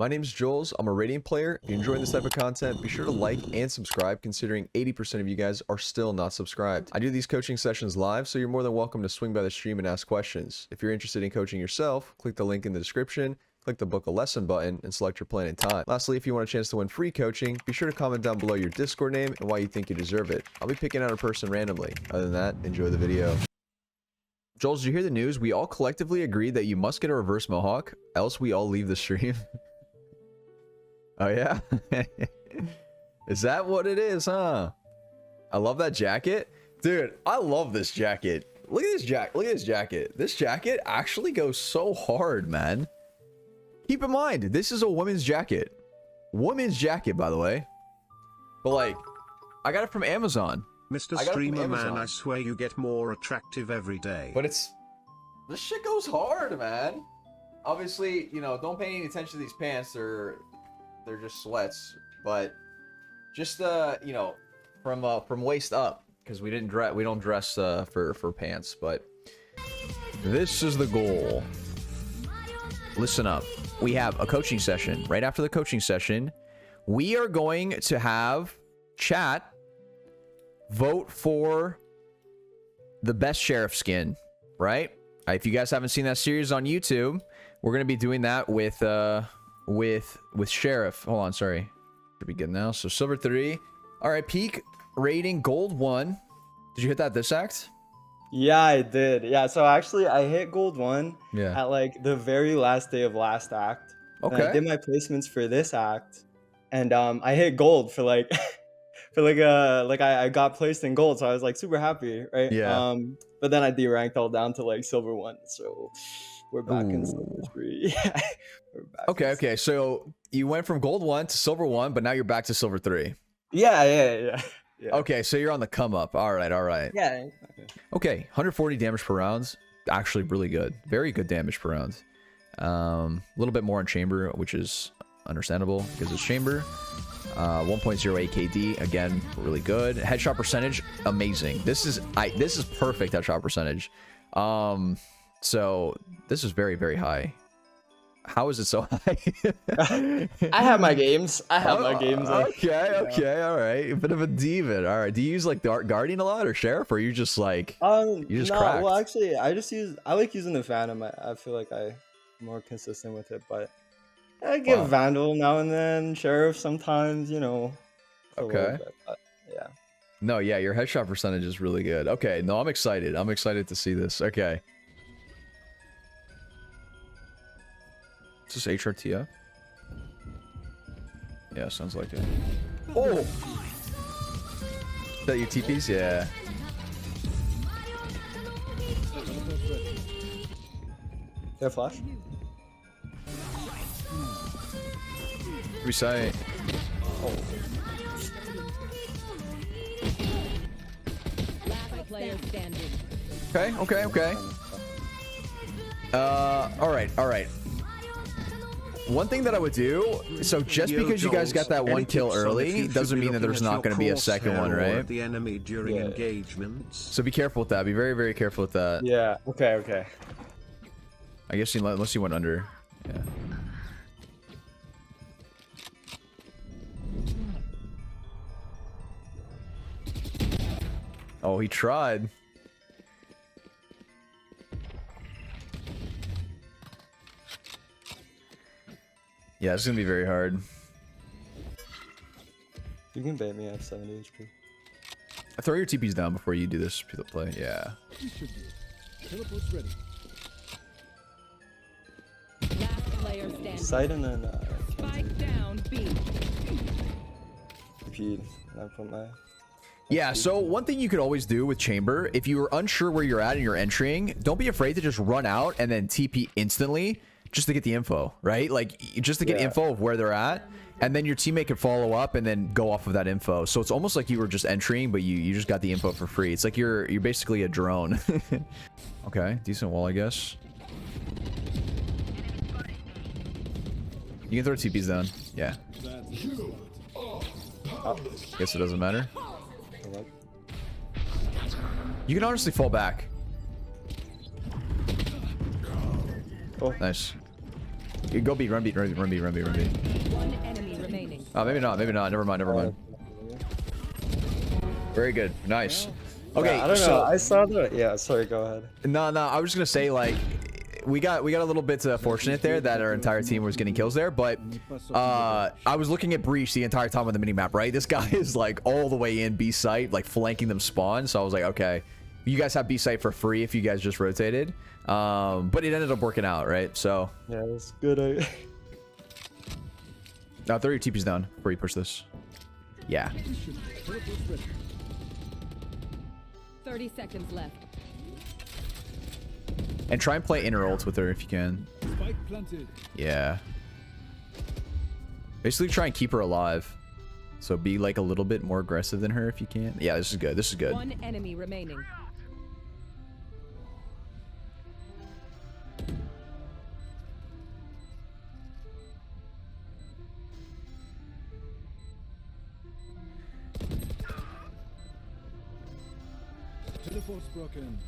My name is Jollz. I'm a Radiant player. If you're enjoying this type of content, be sure to like and subscribe, considering 80% of you guys are still not subscribed. I do these coaching sessions live, so you're more than welcome to swing by the stream and ask questions. If you're interested in coaching yourself, click the link in the description, click the book a lesson button, and select your plan and time. Lastly, if you want a chance to win free coaching, be sure to comment down below your Discord name and why you think you deserve it. I'll be picking out a person randomly. Other than that, enjoy the video. Jollz, did you hear the news? We all collectively agreed that you must get a reverse mohawk, else we all leave the stream. Oh yeah? Is that what it is, huh? I love that jacket. Dude, I love this jacket. Look at this jacket. This jacket actually goes so hard, man. Keep in mind, this is a women's jacket. Women's jacket, by the way. But like, I got it from Amazon. Mr. Streamer Man, I swear you get more attractive every day. But this shit goes hard, man. Obviously, you know, don't pay any attention to these pants. They're just sweats, but just you know, from waist up, because we don't dress for pants. But this is the goal. Listen up. We have a coaching session. Right after the coaching session, we are going to have chat vote for the best sheriff skin. Right? If you guys haven't seen that series on YouTube, we're gonna be doing that with sheriff. Hold on, sorry. Should be good now. So silver 3. All right, peak rating gold 1. Did you hit that this act? Yeah, I did. Yeah, so actually I hit gold 1 Yeah. at like the very last day of last act. Okay. And I did my placements for this act, and I hit gold for like I got placed in gold, so I was like super happy, right? Yeah. But then I deranked all down to like silver 1, so we're back in silver 3. Yeah. Okay. So you went from gold 1 to silver 1, but now you're back to silver 3. Yeah. Okay, so you're on the come up. All right. Yeah. Okay, 140 damage per round. Actually, really good. Very good damage per round. A little bit more on chamber, which is understandable because it's chamber. 1.08 KD, again, really good. Headshot percentage, amazing. This is perfect headshot percentage. So this is very, very high. How is it so high? I have my games. Okay, all right. A bit of a diva. All right. Do you use like Guardian a lot or Sheriff, or are you just like you just cracked? Well, actually, I like using the Phantom. I feel like I'm more consistent with it, but I give Vandal now and then, Sheriff sometimes, you know. Okay. But, yeah. No, yeah, your headshot percentage is really good. Okay, no, I'm excited. I'm excited to see this. Okay. Is this HRTF? Yeah, sounds like it. Oh! Is that your TPs? Yeah. Yeah, flash. Recite. Oh. Okay. All right. One thing that I would do, so just because you guys got that one kill early doesn't mean that there's not going to be a second one, right? The enemy during engagements. So be careful with that. Be very, very careful with that. Yeah. Okay. I guess unless you went under. Yeah. Oh, he tried. Yeah, it's gonna be very hard. You can bait me at 70 HP. Throw your TPs down before you do this play. Yeah. Teleport's ready. Sight and then Spike down B. repeat. I put my. Yeah, so one thing you could always do with chamber, if you are unsure where you're at and you're entering, don't be afraid to just run out and then TP instantly just to get the info, right? Like, just to get info of where they're at, and then your teammate can follow up and then go off of that info. So it's almost like you were just entering, but you just got the info for free. It's like you're basically a drone. Okay, decent wall, I guess. You can throw TPs down. Yeah. Guess it doesn't matter. You can honestly fall back. Oh. Nice. You go beat, run beat, run beat, run beat, run beat, run beat. One enemy remaining. Oh, maybe not, maybe not. Never mind, never mind. Very good. Nice. Okay, yeah, I don't so know. I saw the. Yeah, sorry. Go ahead. no, I was just gonna say like we got a little bit fortunate there that our entire team was getting kills there, but I was looking at Breach the entire time on the minimap, right? This guy is like all the way in B site, like flanking them spawn. So I was like, okay, you guys have B site for free if you guys just rotated. But it ended up working out, right? So Yeah, it's good. now throw your TPs down before you push this. Yeah. Teleport's ready. 30 seconds left. And try and play inner ult with her if you can. Spike planted. Yeah. Basically try and keep her alive. So be like a little bit more aggressive than her if you can. Yeah, this is good. This is good. One enemy remaining. Teleport's broken.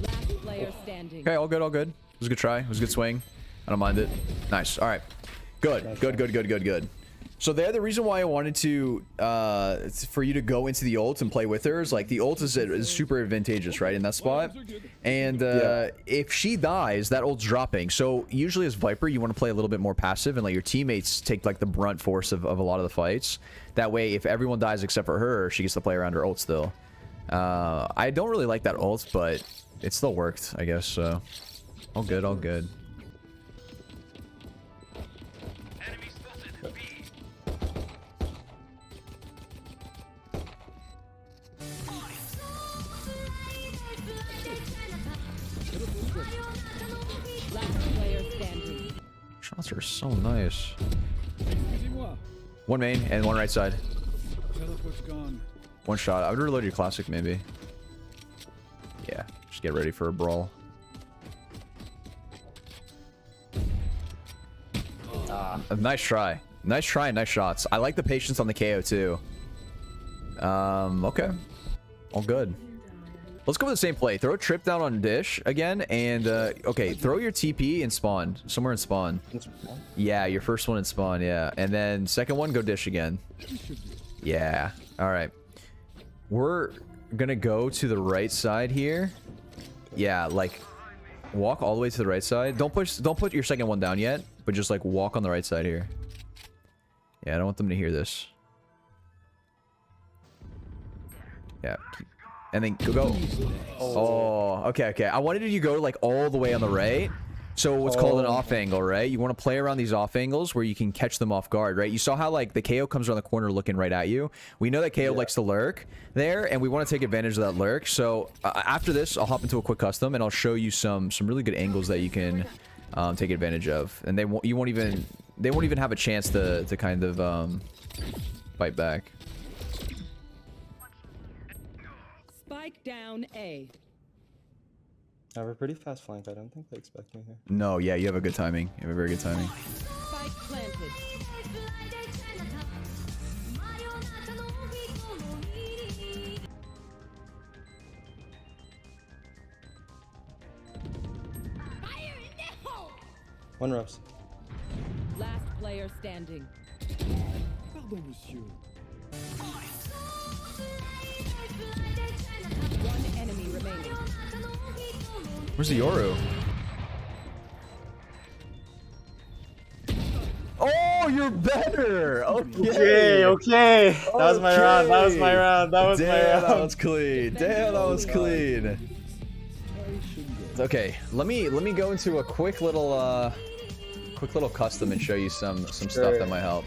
Last player standing. Okay, all good, all good. It was a good try. It was a good swing. I don't mind it. Nice. All right. Good. Good. So there, the reason why I wanted to, for you to go into the ult and play with her is like the ult is super advantageous, right, in that spot. And if she dies, that ult's dropping. So usually as Viper, you want to play a little bit more passive and let your teammates take like the brunt force of a lot of the fights. That way, if everyone dies except for her, she gets to play around her ult still. I don't really like that ult, but it still worked, I guess. So all good, all good. Last player standing. Shots are so nice. Excusez-moi. One main and one right side. Teleport's gone. One shot. I would reload your classic maybe. Yeah, just get ready for a brawl. Nice try. Nice try and nice shots. I like the patience on the KO too. Okay. All good. Let's go with the same play. Throw a trip down on dish again and okay, throw your TP and spawn. Somewhere in spawn. Yeah, your first one in spawn, yeah. And then second one, go dish again. Yeah. Alright. We're gonna go to the right side here. Yeah, like walk all the way to the right side. Don't put your second one down yet, but just like walk on the right side here. Yeah, I don't want them to hear this. Yeah. And then go. Oh, okay. I wanted you to go like all the way on the right. So what's called an off angle, right? You want to play around these off angles where you can catch them off guard, right? You saw how like the KO comes around the corner looking right at you. We know that KO likes to lurk there, and we want to take advantage of that lurk. So after this, I'll hop into a quick custom and I'll show you some really good angles that you can take advantage of, and they won't even have a chance to kind of fight back. Spike down A. I have a pretty fast flank. I don't think they expect me here. No, yeah, you have a good timing. You have a very good timing. Spike planted. One rose. Last player standing. Pardon, monsieur. One enemy remaining. Where's the Yoru? Oh, you're better. Okay. Okay. That was my round. That was my round. That was my Damn, round. that was clean. Damn, that was clean. Okay, let me go into a quick little custom and show you some stuff that might help.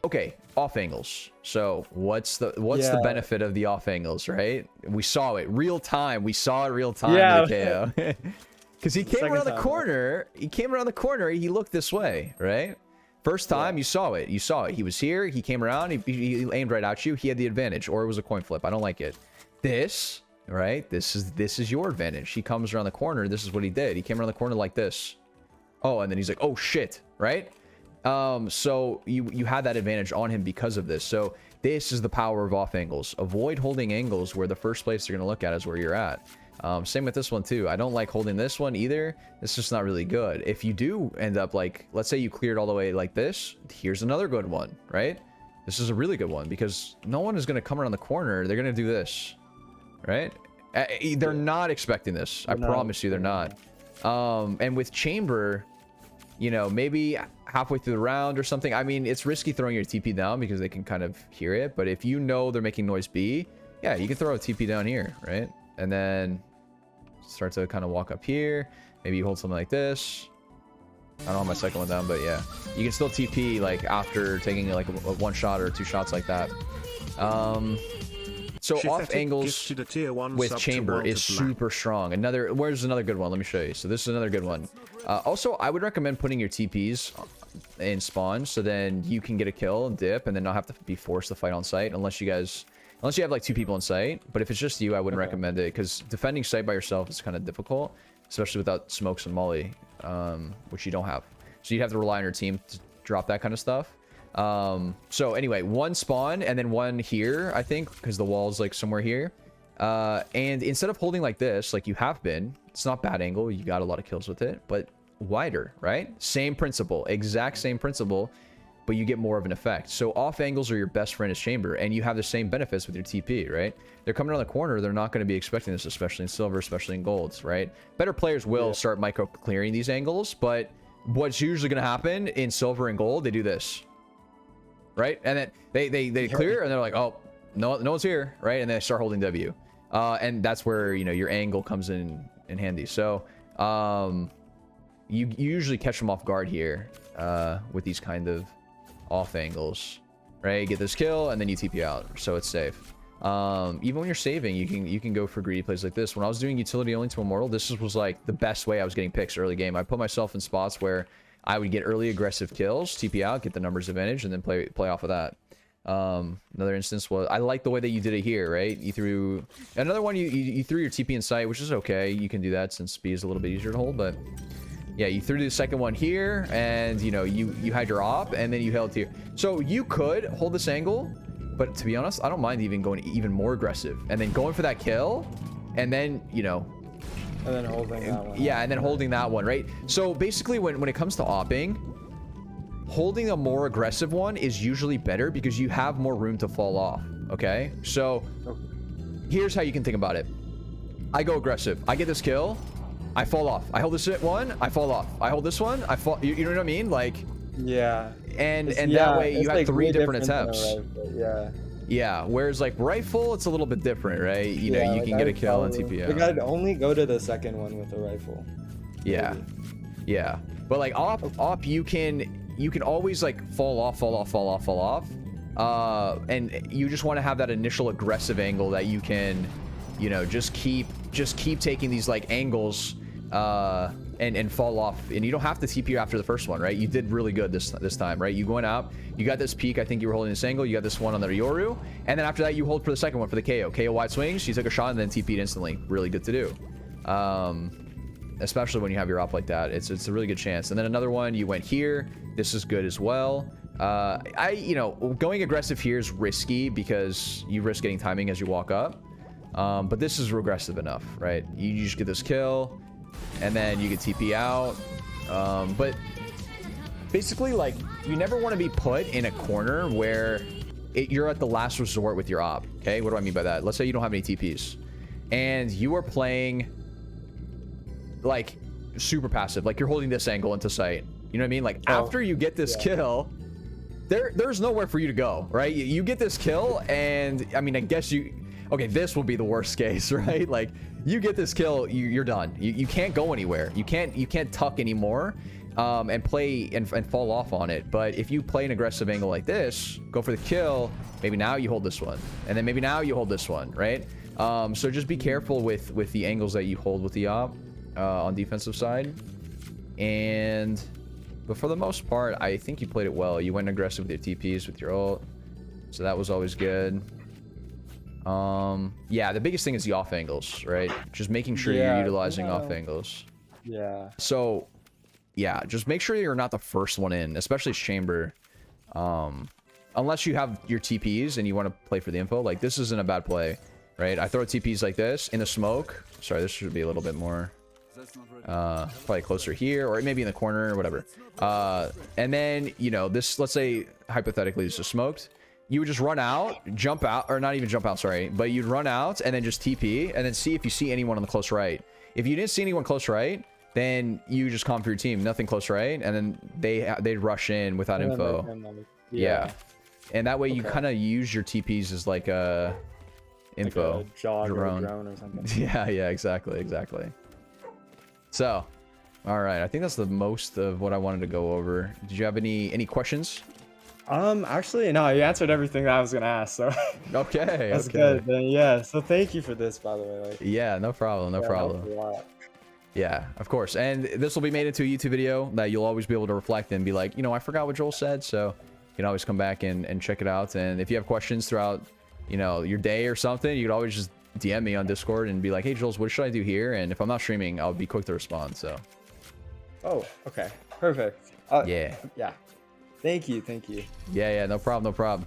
Okay, off angles. So what's the benefit of the off angles, right? We saw it real time. We saw it real time with the KO. Because he came around the corner. He came around the corner. He looked this way, right? First time you saw it. You saw it. He was here. He came around. He aimed right at you. He had the advantage, or it was a coin flip. I don't like it. This, right? This is your advantage. He comes around the corner. This is what he did. He came around the corner like this. Oh, and then he's like, oh shit, right? So you had that advantage on him because of this. So this is the power of off angles. Avoid holding angles where the first place they're going to look at is where you're at. Same with this one too. I don't like holding this one either. It's just not really good. If you do end up like, let's say you cleared all the way like this, here's another good one, right? This is a really good one because no one is going to come around the corner. They're going to do this, right? They're not expecting this. I promise you they're not. And with chamber, you know, maybe halfway through the round or something. I mean, it's risky throwing your TP down because they can kind of hear it. But if you know they're making noise B, yeah, you can throw a TP down here, right? And then start to kind of walk up here. Maybe you hold something like this. I don't have my second one down, but yeah, you can still TP like after taking like a one shot or two shots like that. So off angles with chamber is super strong. Where's another good one? Let me show you. So this is another good one. Also, I would recommend putting your TPs in spawn so then you can get a kill and dip and then not have to be forced to fight on site unless you have like two people in sight. But if it's just you, I wouldn't recommend it because defending site by yourself is kind of difficult, especially without smokes and molly, which you don't have. So you'd have to rely on your team to drop that kind of stuff. So anyway, one spawn and then one here, I think, because the wall's like somewhere here. And instead of holding like this, like you have been, it's not bad angle. You got a lot of kills with it, but wider, right? Same principle, exact same principle, but you get more of an effect. So off angles are your best friend as chamber, and you have the same benefits with your TP, right? They're coming around the corner. They're not going to be expecting this, especially in silver, especially in golds, right? Better players will start micro clearing these angles, but what's usually going to happen in silver and gold, they do this, right? And then they clear and they're like, oh, no one's here, right? And they start holding W. And that's where, you know, your angle comes in handy. So you usually catch them off guard here with these kind of off angles, right? Get this kill and then you TP out, so it's safe. Even when you're saving, you can go for greedy plays like this. When I was doing utility only to immortal, this was like the best way I was getting picks early game. I put myself in spots where I would get early aggressive kills, TP out, get the numbers advantage, and then play off of that. Another instance was, I like the way that you did it here, right? You threw another one, you threw your TP in sight, which is okay. You can do that since B is a little bit easier to hold, but yeah, you threw the second one here, and you know, you had your op, and then you held here. So you could hold this angle, but to be honest, I don't mind even going even more aggressive and then going for that kill, and then, you know, and then holding that one. Yeah, and then holding that one, right? So basically, when it comes to opping, holding a more aggressive one is usually better because you have more room to fall off, okay? So here's how you can think about it. I go aggressive. I get this kill. I fall off. I hold this one. I fall off. I hold this one. I fall. You know what I mean? Like, yeah. And that way you have like 3 different attempts. Yeah. Yeah. Whereas like rifle, it's a little bit different, right? You know, you can get a kill and TP out. Like I'd only go to the second one with a rifle. Yeah. Maybe. Yeah. But like op, you can always like fall off. And you just want to have that initial aggressive angle that you can, you know, just keep taking these like angles and fall off, and you don't have to TP after the first one, right? You did really good this time, right? You going out, you got this peak, I think you were holding this angle, you got this one on the Yoru, and then after that you hold for the second one for the KO wide swings, you took a shot and then TP'd instantly. Really good to do, especially when you have your op like that. It's a really good chance. And then another one, you went here, this is good as well. You know, going aggressive here is risky because you risk getting timing as you walk up, but this is regressive enough, right? You just get this kill and then you get TP out, but basically, like, you never want to be put in a corner where you're at the last resort with your op. Okay, what do I mean by that? Let's say you don't have any TPs and you are playing like super passive, like you're holding this angle into sight, you know what I mean? Like after you get this kill, there's nowhere for you to go, right? You get this kill, and I mean, I guess okay, this will be the worst case, right? Like you get this kill, you're done. You can't go anywhere. You can't tuck anymore, and play and fall off on it. But if you play an aggressive angle like this, go for the kill, maybe now you hold this one, and then maybe now you hold this one, right? So just be careful with the angles that you hold with the op on defensive side. But for the most part, I think you played it well. You went aggressive with your TPs, with your ult, so that was always good. Yeah, the biggest thing is the off angles, right? Just making sure you're utilizing off angles. Yeah. So yeah, just make sure you're not the first one in, especially chamber. Unless you have your TPs and you want to play for the info, like this isn't a bad play. right? I throw TPs like this in the smoke. Sorry, this should be a little bit more probably closer here, or maybe in the corner or whatever. And then, you know, this, let's say hypothetically this is smoked. You would just run out, jump out, or not even jump out, sorry, but you'd run out and then just TP and then see if you see anyone on the close right. If you didn't see anyone close right, then you just calm for your team, nothing close right, and then they'd rush in without info. Yeah. And that way you kind of use your TPs as like a info. Like a jog or a drone or something. Yeah, exactly. So, all right, I think that's the most of what I wanted to go over. Did you have any questions? Actually, no, you answered everything that I was gonna ask, so Okay, that's good. Then yeah, so thank you for this, by the way. Like, yeah, no problem. Yeah, of course. And this will be made into a YouTube video that you'll always be able to reflect and be like, you know, I forgot what Joel said, so you can always come back and check it out. And if you have questions throughout, you know, your day or something, you could always just DM me on Discord and be like, hey, Jules, what should I do here? And if I'm not streaming, I'll be quick to respond. So. Oh, okay, perfect. Yeah. Thank you. Yeah, no problem.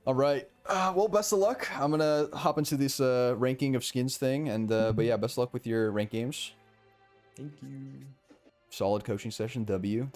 All right. Well, best of luck. I'm gonna hop into this ranking of skins thing, and but yeah, best of luck with your rank games. Thank you. Solid coaching session. W.